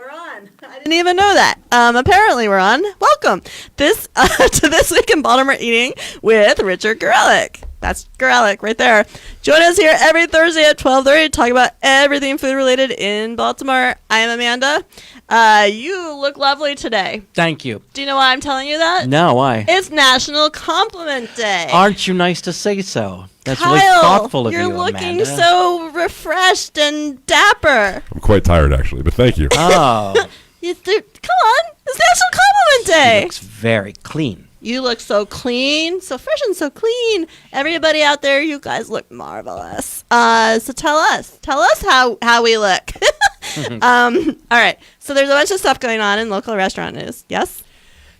we're on. I didn't even know that. Apparently we're on. Welcome to This Week in Baltimore Eating with Richard Gorelick. That's Gorelick right there. Join us here every Thursday at 12:30 to talk about everything food related in Baltimore. I am Amanda. You look lovely today. Thank you. Do you know why I'm telling you that? No, why? It's National Compliment Day. Aren't you nice to say so? That's Kyle, really thoughtful of you, you're Amanda. looking so refreshed and dapper. I'm quite tired, actually, but thank you. Oh. Come on. It's National Compliment Day. He looks very clean. You look so clean, so fresh and so clean. Everybody out there, you guys look marvelous. So tell us how we look. All right. So there's a bunch of stuff going on in local restaurant news. Yes?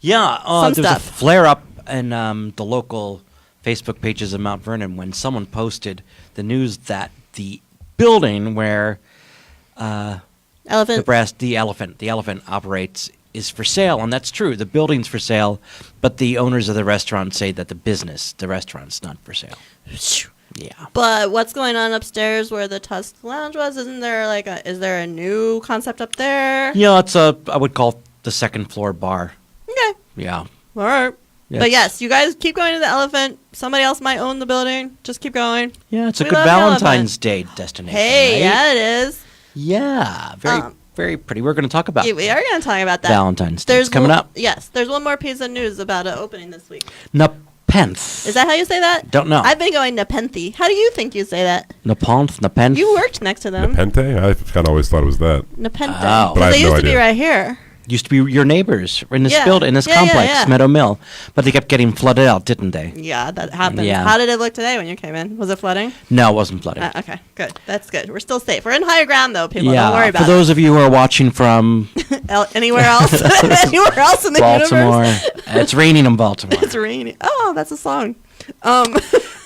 Yeah. Some there was stuff. a flare-up in the local Facebook pages of Mount Vernon when someone posted the news that the building where the elephant operates is for sale, and that's true. The building's for sale, but the owners of the restaurant say that the restaurant's not for sale. Yeah. But what's going on upstairs where the Tusk Lounge was? Is there a new concept up there? Yeah, I would call it the second floor bar. Okay. Yeah. All right. Yes. But yes, you guys keep going to the elephant. Somebody else might own the building. Just keep going. Yeah, it's a We good love the Valentine's Day destination. Hey, right? yeah, it is. Yeah, very pretty. We're going to talk about Yeah, we are going to talk about that. Valentine's Day. It's coming up. Yes, there's one more piece of news about an opening this week. Nepenthe. Is that how you say that? Don't know. I've been going Nepenthe. How do you think you say that? Nepenthe. You worked next to them. Nepenthe? I kind of always thought it was that. Nepenthe. Oh. But I have They used no to be idea. right here. Used to be your neighbors in this Yeah. building, in this Yeah, complex, yeah. Meadow Mill. But they kept getting flooded out, didn't they? Yeah, that happened. Yeah. How did it look today when you came in? Was it flooding? No, it wasn't flooded. Okay, good. That's good. We're still safe. We're in higher ground, though, people. yeah, Don't worry about for those of you who are watching from it. Anywhere else? Anywhere else in the Baltimore, universe? it's raining in Baltimore. It's raining. Oh, that's a song.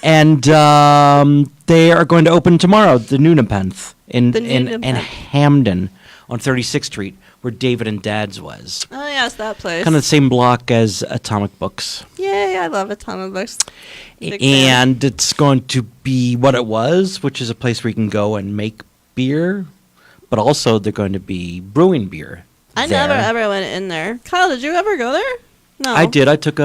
And they are going to open tomorrow, the new Nepenthe in Nepenthe. Hamden on 36th Street, where David and Dad's was. Oh, yes, that place. Kind of the same block as Atomic Books. Yay, I love a ton of books. Big fan. And it's going to be what it was, which is a place where you can go and make beer, but also they're going to be brewing beer. I there. never ever went in there. Kyle, did you ever go there? No. I did. I took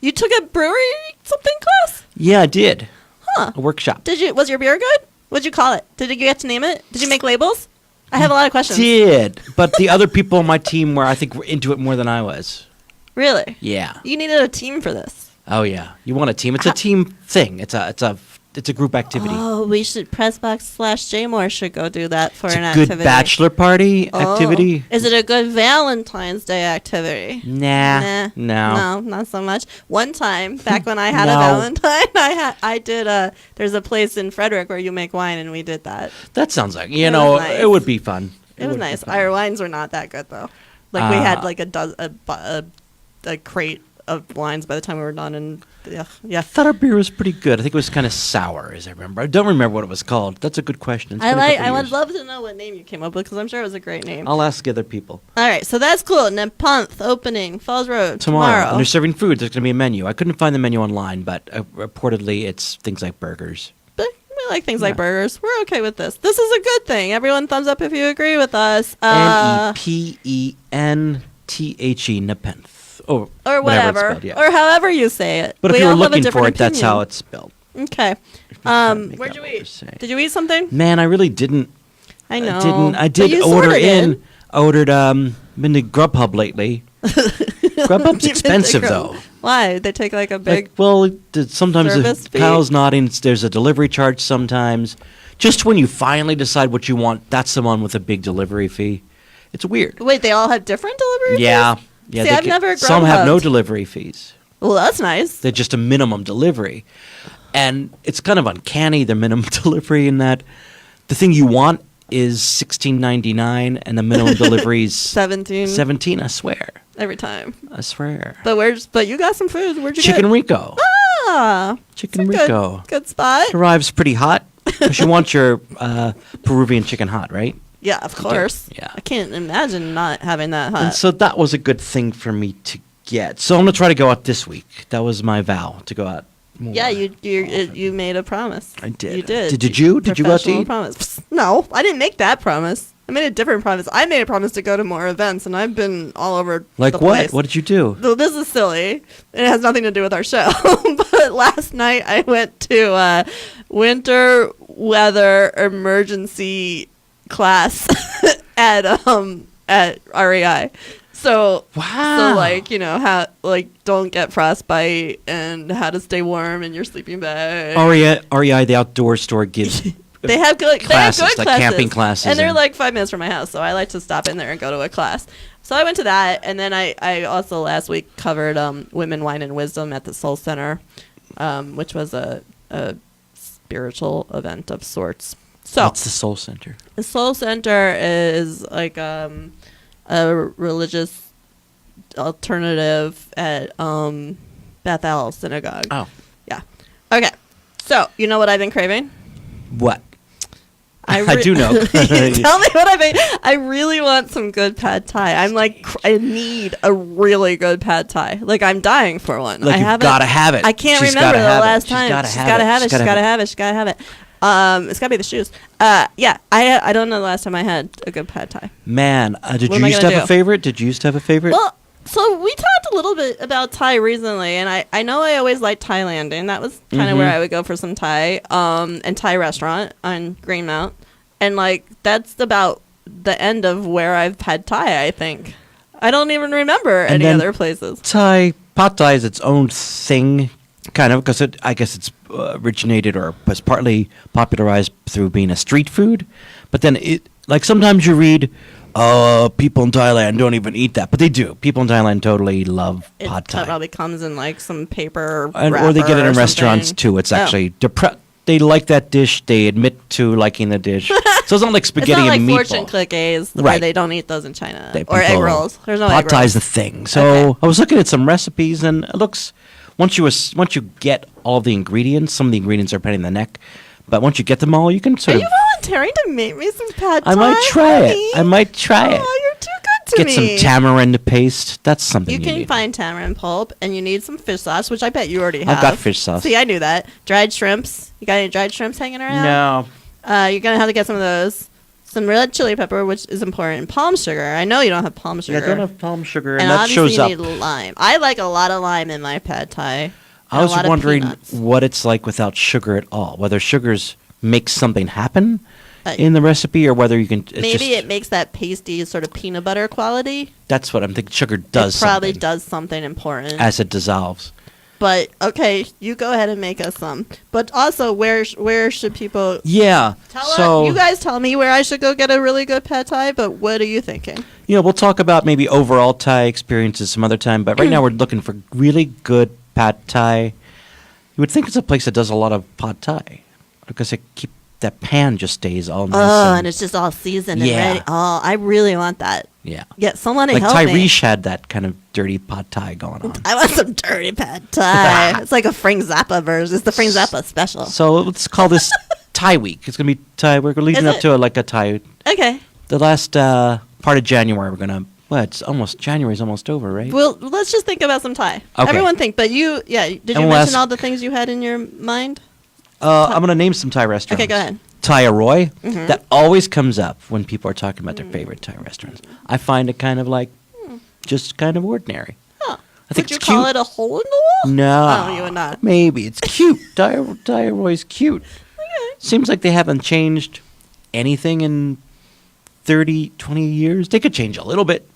You took a brewery something class? I did. Huh. A workshop. Was your beer good? What'd you call it? Did you get to name it? Did you make labels? I have a lot of questions. Did. But the other people on my team were into it more than I was. Really? Yeah. You needed a team for this. Oh, yeah. You want a team. It's a team thing. It's a group activity. Oh, we should Pressbox/Jmore should go do that for It's an a good activity. bachelor party activity. Is it a good Valentine's Day activity? Nah. No. No, not so much. One time, back when I had No. a Valentine, I did there's a place in Frederick where you make wine, and we did that. That sounds like, It was nice. it would be fun. It was would be nice. fun. Our wines were not that good, though. Like, we had like a crate of wines by the time we were done, and yeah. I thought our beer was pretty good. I think it was kind of sour, as I remember. I don't remember what it was called. That's a good question. It's been a couple I would years. love to know what name you came up with, because I'm sure it was a great name. I'll ask other people. All right, so that's cool. Nepenthe opening, Falls Road, Tomorrow. And they're serving food. There's going to be a menu. I couldn't find the menu online, but reportedly it's things like burgers. But we like things like burgers. We're okay with this. This is a good thing. Everyone thumbs up if you agree with us. Nepenthe, Nepenthe. Or whatever whatever. it's spelled, yeah. Or however you say it. But We if you were all have a looking for different it, that's how opinion. it's spelled. Okay. Make Where'd out you what we're eat? saying. Did you eat something? Man, I really didn't. I know. I But did you order sorta in. did. I ordered been to GrubHub lately. GrubHub's You've been to expensive Grub- though. Why? They take like a big. Like, well, sometimes service fee? Kyle's nodding. There's a delivery charge sometimes. Just when you finally decide what you want, that's the one with a big delivery fee. It's weird. Wait, they all have different delivery Yeah. fees? Yeah. See, I've never some have no GrubHubbed. delivery fees. Well, that's nice. They're just a minimum delivery. And it's kind of uncanny, the minimum delivery, in that the thing you want is $16.99 and the minimum delivery is 17 I swear. every time. I swear. But you got some food. Where'd you Chicken get? Rico. Ah, Chicken it's a Rico. Good spot. Arrives pretty hot. Because you want your Peruvian chicken hot, right? Yeah, of course. Yeah. I can't imagine not having that And hot. so that was a good thing for me to get. So I'm going to try to go out this week. That was my vow, to go out more. Yeah, you made a promise. I did. You did. Did you? Did you go out to Professional eat? Promise. Psst, no, I didn't make that promise. I made a different promise. I made a promise to go to more events, and I've been all over Like the what? place. What did you do? So this is silly. It has nothing to do with our show. But last night I went to winter weather emergency class at REI. So Wow. So like, you know, how like don't get frostbite and how to stay warm in your sleeping bag. REI, the outdoor store, gives They have good classes, they have good like classes. camping classes and they're and- like 5 minutes from my house, so I like to stop in there and go to a class. So I went to that, and then I also last week covered Women, Wine, and Wisdom at the Soul Center, which was a spiritual event of sorts. So What's the Soul Center? the Soul Center is like a religious alternative at Bethel Synagogue. Oh. Yeah. Okay. So you know what I've been craving? What? I do know. Tell me what I've been. I really want some good pad thai. I'm like, I need a really good pad thai. Like I'm dying for one. Like, I you've haven't- gotta have it. I can't She's remember gotta the have it. last She's time. gotta She's have gotta it. have it. She's She's gotta gotta have have it. She's gotta have it. It's gotta be the shoes. Yeah. I don't know the last time I had a good pad thai. Man, did What you am I used to gonna have a do? favorite? Did you used to have a favorite? Well, so we talked a little bit about Thai recently, and I know I always liked Thailand, and that was kind of where I would go for some Thai, and Thai restaurant on Greenmount, and like that's about the end of where I've had Thai. I think I don't even remember And any then other places. Pad Thai is its own thing, kind of, because I guess it's originated or was partly popularized through being a street food. But then like sometimes you read, people in Thailand don't even eat that, but they do. People in Thailand totally love It Pad Thai, probably comes in like some paper or they get it wrapper in or restaurants something. too. It's Oh. actually they like that dish. They admit to liking the dish. So it's not like It's spaghetti not like and fortune meatball. cookies where Right. they don't eat those in China They- or egg people- rolls. There's no Pad egg Thai is rolls. the thing. So Okay. I was looking at some recipes, and it looks once you get all the ingredients, some of the ingredients are a pain in the neck, but once you get them all, you can Are sort you of. volunteering to make me some pad thai? I might try honey? it. I might try it. Oh, you're too good to Get me. some tamarind paste. That's something You you can need. find tamarind pulp, and you need some fish sauce, which I bet you already have. I've got fish sauce. See, I knew that. Dried shrimps. You got any dried shrimps hanging around? No. You're gonna have to get some of those. Some red chili pepper, which is important. Palm sugar. I know you don't have palm sugar. Yeah, don't have palm sugar, and and that obviously shows up. you need lime. I like a lot of lime in my pad thai. I and a was lot of wondering peanuts. what it's like without sugar at all. Whether sugars makes something happen Uh, in the recipe, or whether you can. It's Maybe just, it makes that pasty sort of peanut butter quality. That's what I'm thinking. Sugar does It probably something does something important. as it dissolves. But okay, you go ahead and make us some. But also, where should people Yeah. tell so us? You guys tell me where I should go get a really good pad thai. But what are you thinking? we'll talk about maybe overall Thai experiences some other time. But right now we're looking for really good pad Thai. You would think it's a place that does a lot of pad Thai because that pan just stays all nice. Oh, and it's just all seasoned Yeah. and ready. Oh, I really want that. yeah. Get someone to Like help me. Tyrese had that kind of dirty pad Thai going on. I want some dirty pad thai. It's like a Frank Zappa version. It's the Frank Zappa special. So let's call this Thai week. It's gonna be Thai. We're leading Is up it? to a Thai. Okay. The last part of January, we're gonna. Well, it's almost January's almost over, right? Well, let's just think about some Thai. Okay. Everyone think. But you, yeah. Did you And we'll mention ask- all the things you had in your mind? I'm gonna name some Thai restaurants. Okay, go ahead. Thai Roy. Mhm. That always comes up when people are talking about their favorite Thai restaurants. I find it kind of like just kind of ordinary. Huh. I think Would you it's call cute. it a hole in the wall? No, Oh, you would not. Maybe it's cute. Thai Roy's cute. Okay. Seems like they haven't changed anything in 30, 20 years. They could change a little bit.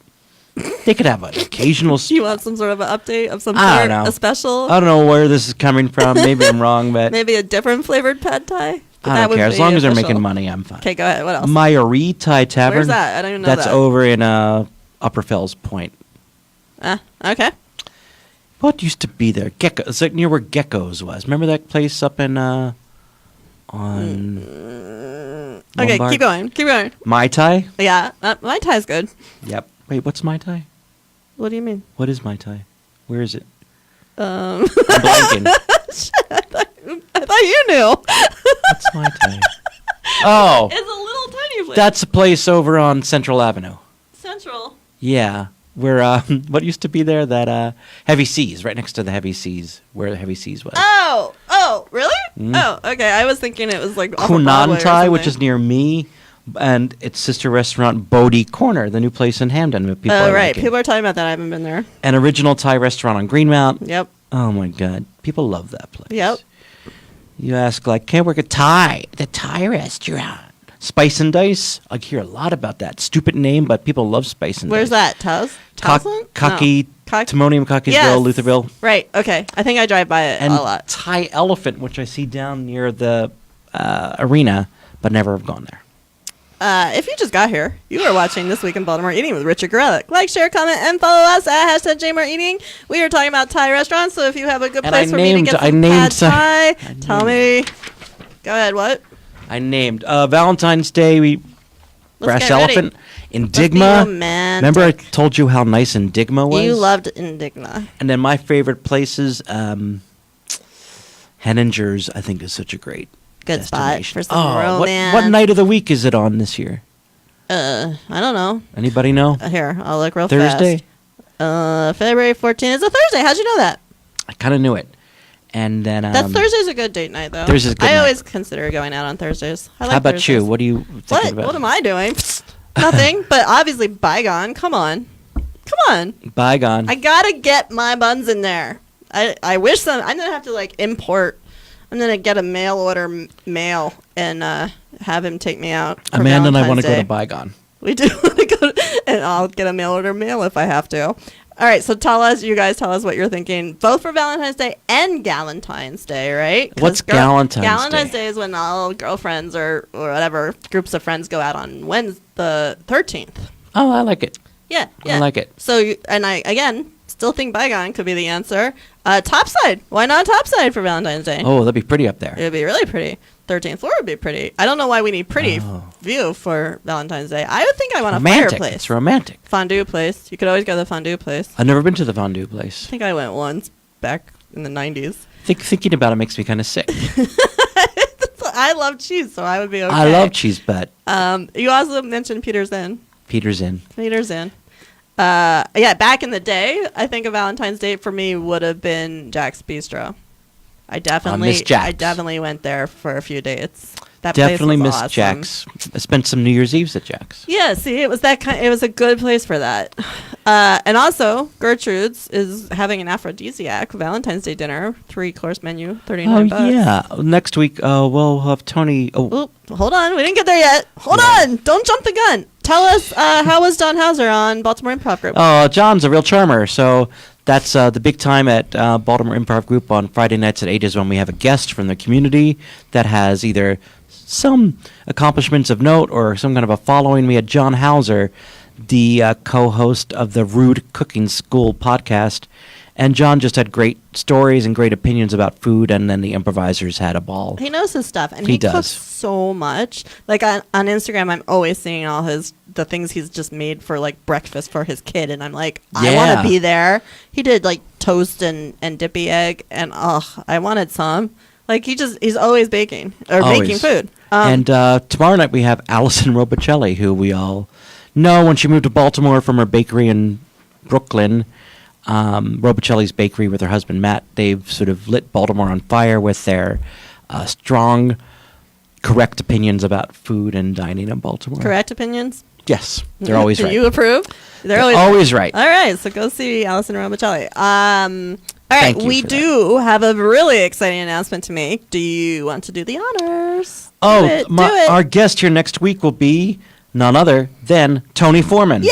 They could have an occasional. Do you want some sort of an update of some I sort? don't know. A special? I don't know where this is coming from. Maybe I'm wrong, but Maybe a different flavored pad thai? But I that don't would care. As be long as they're official. making money, I'm fine. Okay, go ahead. What else? Mayuri Thai Tavern. Where's that? I don't even know That's that. over in Upper Fells Point. Okay. What used to be there? Gecko. It's like near where Gecko's was. Remember that place up in on Okay, Lombard? keep going. Keep going. Mai Tai? Yeah, my Thai's good. Yep. Wait, what's Mai Tai? What do you mean? What is Mai Tai? Where is it? I'm I'm blanking. I thought you knew. What's Mai Tai? Oh, It's a little tiny place. that's a place over on Central Avenue. Central. Yeah, where what used to be there? That Heavy Seas, right next to the Heavy Seas, where the Heavy Seas was. Oh, really? Mm. Oh, okay. I was thinking it was like off of Hunan Broadway or Thai, which something. is near me. and its sister restaurant Bodie Corner, the new place in Hamden. That people Oh, are right. liking. People are talking about that. I haven't been there. An original Thai restaurant on Greenmount. Yep. Oh my God, people love that place. Yep. You ask like, can't work at the Thai restaurant. Spice and Dice. I hear a lot about that. Stupid name, but people love Spice and Where's Dice. that? Cocky, Timonium, Cockeysville, Yes. Lutherville. Right. Okay. I think I drive by it And a lot. Thai Elephant, which I see down near the arena, but never have gone there. If you just got here, you are watching This Week in Baltimore Eating with Richard Gorelick. Like, share, comment, and follow us at #JMoreEating. We are talking about Thai restaurants, so if you have a good And place I for me to named- get I some named pad some- Thai, I tell me. Go ahead, what? I named Valentine's Day, Brass get ready. Elephant, Let's be Indigma. romantic. Remember I told you how nice Indigma was? You loved Indigma. And then my favorite places, Henninger's, I think, is such a great Good spot destination. for some what romance. night of the week is it on this year? I don't know. Anybody know? Here, I'll look real Thursday? fast. February 14th is a Thursday. How'd you know that? I kind of knew it. And then That Thursday's a good date night, though. Thursday's a good I night. always consider going out on Thursdays. I like how about Thursdays. you? What are you thinking What? about? What am I doing? Nothing. But obviously, bygone. Come on. Come on. Bygone. I gotta get my buns in there. I wish some. I'm gonna have to like import. I'm gonna get a mail order mail and have him take me out. For Amanda and I want to Valentine's go Day. to Bygone. We do want to go, and I'll get a mail order mail if I have to. All right, so you guys tell us what you're thinking, both for Valentine's Day and Galentine's Day, right? 'Cause What's Galentine's Galentine's Day? Day is when all girlfriends or whatever groups of friends go out on Wednesday, the 13th. Oh, I like it. Yeah, yeah. I like it. So, I again still think bygone could be the answer. Topside. Why not topside for Valentine's Day? Oh, that'd be pretty up there. It would be really pretty. 13th floor would be pretty. I don't know why we need pretty Oh. view for Valentine's Day. I would think I want Romantic. a fireplace. It's romantic. Fondue place. You could always go to the fondue place. I've never been to the fondue place. I think I went once back in the 90s. Thinking about it makes me kind of sick. I love cheese, so I would be okay. I love cheese, but You also mentioned Peter's Inn. Peter's in. Peter's Inn. Yeah, back in the day, I think a Valentine's date for me would have been Jack's Bistro. I Miss Jack's. definitely went there for a few dates. That Definitely place was miss awesome. Jack's. I spent some New Year's Eves at Jack's. Yeah, see, it was that kind. It was a good place for that. And also, Gertrude's is having an aphrodisiac Valentine's Day dinner, 3-course menu, $39. Oh yeah. Next week we'll have Tony. Oh, Oop, hold on, we didn't get there yet. Hold on, don't jump the gun. Tell us how was Don Hauser on Baltimore Improv Group? John's a real charmer. So that's the big time at Baltimore Improv Group on Friday nights at 8 is when we have a guest from the community that has either some accomplishments of note or some kind of a following. We had John Hauser, the co-host of the Rude Cooking School podcast. And John just had great stories and great opinions about food, and then the improvisers had a ball. He knows his stuff, and He he does. cooks so much. Like on Instagram, I'm always seeing all the things he's just made for like breakfast for his kid, and I'm like, I want Yeah. to be there. He did like toast and dippy egg, and I wanted some. Like he's always baking or making Always. food. And tomorrow night we have Allison Robicelli, who we all know when she moved to Baltimore from her bakery in Brooklyn. Robicelli's bakery with her husband Matt. They've sort of lit Baltimore on fire with their strong, correct opinions about food and dining in Baltimore. Correct opinions. Yes, they're always Do right. you approve? They're always right. All right, so go see Allison Robicelli. All right, Thank you we for do have a really exciting announcement to make. Do you want to do the honors? Oh, do it. our guest here next week will be none other than Tony Foreman. Yay!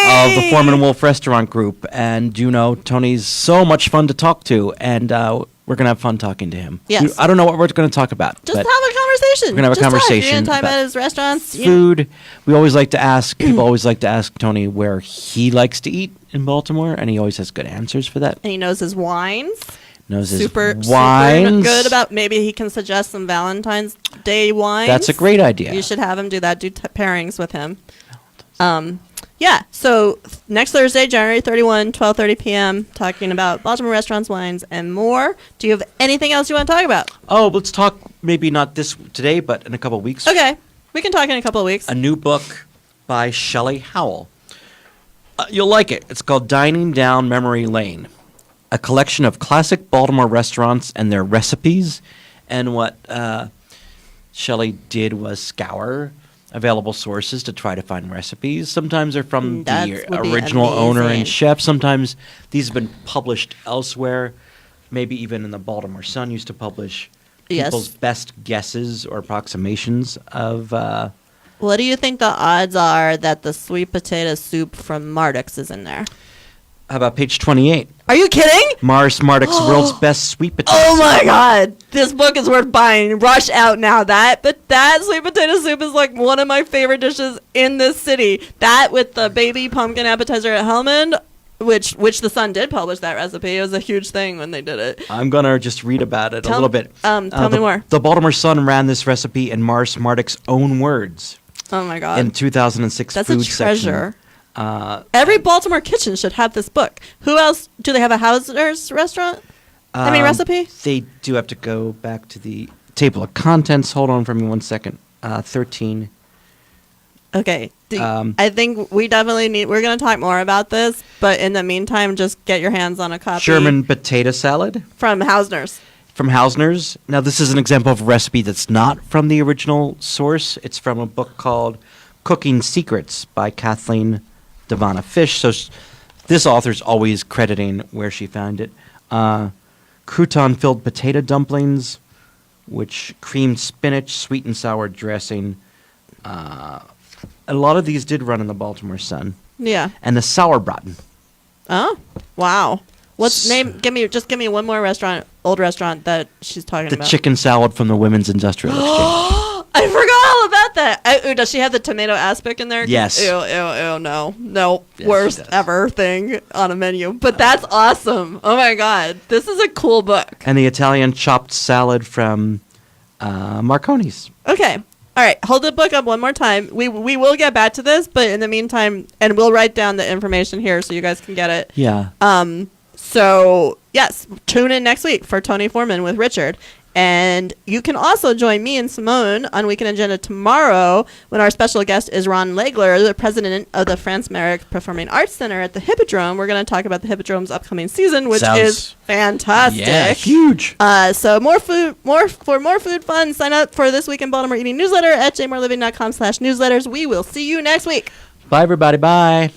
Of the Foreman-Wolf restaurant group. And, Tony's so much fun to talk to, and we're going to have fun talking to him. Yes. I don't know what we're going to talk about. Just but have a conversation. We're gonna have a Just talk. conversation You're gonna talk about about his restaurants. food. We always like to ask, people always like to ask Tony where he likes to eat in Baltimore, and he always has good answers for that. And he knows his wines. Knows his Super wines. good about. Maybe he can suggest some Valentine's Day wines. That's a great idea. You should have him do that. Do pairings with him. Yeah. So next Thursday, January 31, 12:30 p.m. Talking about Baltimore restaurants, wines, and more. Do you have anything else you want to talk about? Oh, let's talk maybe not today, but in a couple of weeks. Okay, we can talk in a couple of weeks. A new book by Shelley Howell. You'll like it. It's called Dining Down Memory Lane, a collection of classic Baltimore restaurants and their recipes. And what Shelley did was scour available sources to try to find recipes. Sometimes they're from That the would be original owner amazing. and chef. Sometimes these have been published elsewhere. Maybe even in the Baltimore Sun used to publish Yes. people's best guesses or approximations of. What do you think the odds are that the sweet potato soup from Marduk's is in there? How about page 28? Are you kidding? Mars Marduk's world's best sweet potato. Oh soup. my god, this book is worth buying. Rush out now. That sweet potato soup is like one of my favorite dishes in this city. That with the baby pumpkin appetizer at Hellman, which the Sun did publish that recipe. It was a huge thing when they did it. I'm gonna just read about it a little bit. Tell me more. The Baltimore Sun ran this recipe in Mars Marduk's own words Oh my god, in 2006 that's food a treasure. section. Every Baltimore kitchen should have this book. Who else? Do they have a Hauser's restaurant? Recipe? They do have to go back to the table of contents. Hold on for me 1 second. 13. Okay. Um, I think we definitely need. We're going to talk more about this, but in the meantime, just get your hands on a copy. German potato salad from Hausner's. from Hausner's. Now, this is an example of a recipe that's not from the original source. It's from a book called Cooking Secrets by Kathleen Devana Fish. So this author's always crediting where she found it. Crouton-filled potato dumplings, which creamed spinach, sweet and sour dressing. A lot of these did run in the Baltimore Sun. Yeah. And the sauerbraten. Oh, wow. What's S- name? Give me one more old restaurant that she's talking The about. chicken salad from the Women's Industrial Exchange. I forgot all about that. Ooh, does she have the tomato aspic in there? Yes. Ew, no. Yes, she Worst does. ever thing on a menu. But that's awesome. Oh my god. This is a cool book. And the Italian chopped salad from Marconi's. Okay. All right. Hold the book up one more time. We will get back to this, but in the meantime, and we'll write down the information here so you guys can get it. Yeah. So, yes, tune in next week for Tony Foreman with Richard. And you can also join me and Simone on Weekend Agenda tomorrow when our special guest is Ron Legler, the president of the Franz Marek Performing Arts Center at the Hippodrome. We're going to talk about the Hippodrome's upcoming season, which is fantastic. Yeah, huge. So for more food fun, sign up for This Week in Baltimore Eating newsletter at jmoreliving.com/newsletters. We will see you next week. Bye, everybody. Bye.